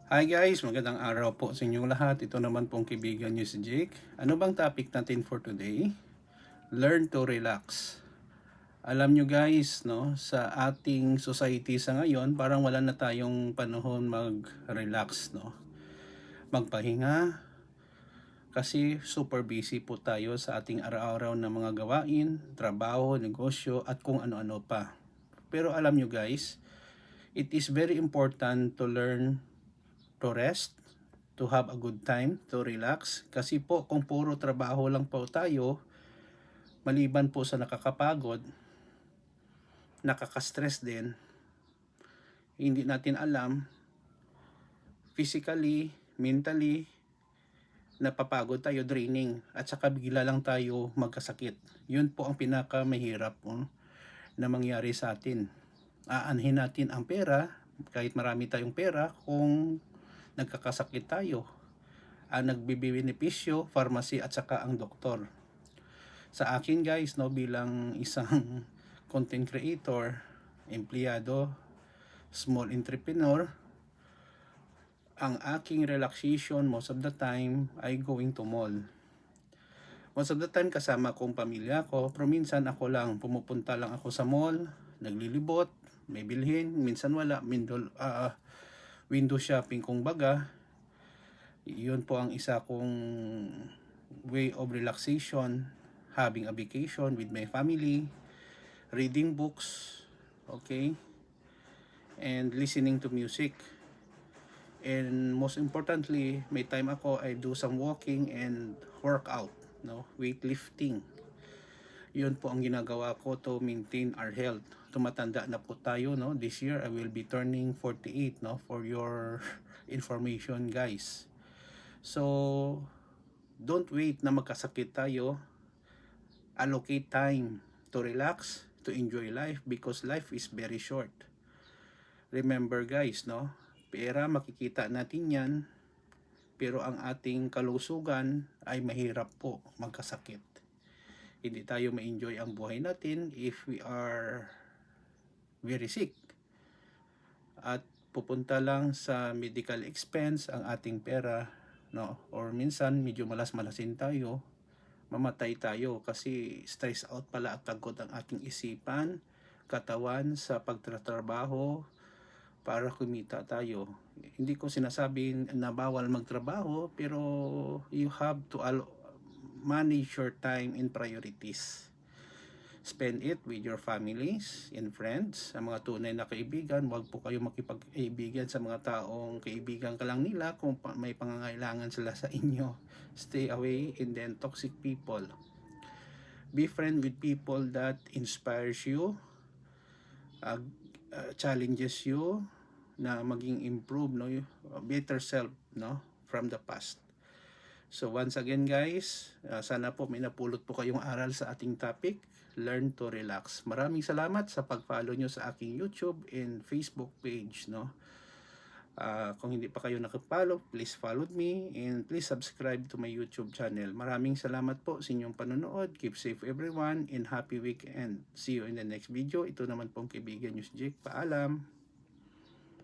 Hi guys, magandang araw po sa inyong lahat. Ito naman pong kaibigan niyo si Jake. Ano bang topic natin for today? Learn to relax. Alam nyo guys, no, sa ating society sa ngayon, parang wala na tayong panahon mag-relax, no. Magpahinga kasi super busy po tayo sa ating araw-araw na mga gawain, trabaho, negosyo at kung ano-ano pa. Pero alam nyo guys, it is very important to learn to rest, to have a good time, to relax. Kasi po kung puro trabaho lang po tayo, maliban po sa nakakapagod, nakaka-stress din, hindi natin alam, physically, mentally, napapagod tayo, draining, at saka bigla lang tayo magkasakit. Yun po ang pinakamahirap na mangyari sa atin. Aanhin natin ang pera, kahit marami tayong pera, kung nagkakasakit tayo. Ang nagbibenepisyo, pharmacy at saka ang doktor. Sa akin guys, no, bilang isang content creator, empleyado, small entrepreneur, ang aking relaxation most of the time ay going to mall. Most of the time kasama kong pamilya ko, pero minsan ako lang, pumupunta lang ako sa mall, naglilibot, may bilhin, minsan wala, window shopping kung baga. Yun po ang isa kong way of relaxation, having a vacation with my family, reading books, okay, and listening to music. And most importantly, may time ako, I do some walking and workout, no, weightlifting. Yun po ang ginagawa ko to maintain our health. Tumatanda na po tayo, no. This year I will be turning 48, no, for your information guys. So don't wait na magkasakit tayo. Allocate time to relax, to enjoy life, because life is very short. Remember guys, no, pera makikita natin yan, pero ang ating kalusugan ay mahirap po magkasakit. Hindi tayo ma-enjoy ang buhay natin if we are very sick. At pupunta lang sa medical expense ang ating pera, no, or minsan medyo malas-malasin tayo, mamatay tayo kasi stress out pala at pagod ang ating isipan, katawan sa pagtatrabaho para kumita tayo. Hindi ko sinasabing na bawal magtrabaho, pero you have to manage your time and priorities. Spend it with your families and friends. Sa mga tunay na kaibigan, huwag po kayo makipag-kaibigan sa mga taong kaibigan ka lang nila kung may pangangailangan sila sa inyo. Stay away and then toxic people. Be friend with people that inspires you, challenges you na maging improve, no, better self, no, from the past. So once again guys, sana po may napulot po kayong aral sa ating topic, learn to relax. Maraming salamat sa pag-follow nyo sa aking YouTube and Facebook page, no. Kung hindi pa kayo nakapollow, please follow me and please subscribe to my YouTube channel. Maraming salamat po sa inyong panonood. Keep safe everyone and happy weekend. See you in the next video. Ito naman pong kaibigan nyo si Jake. Paalam!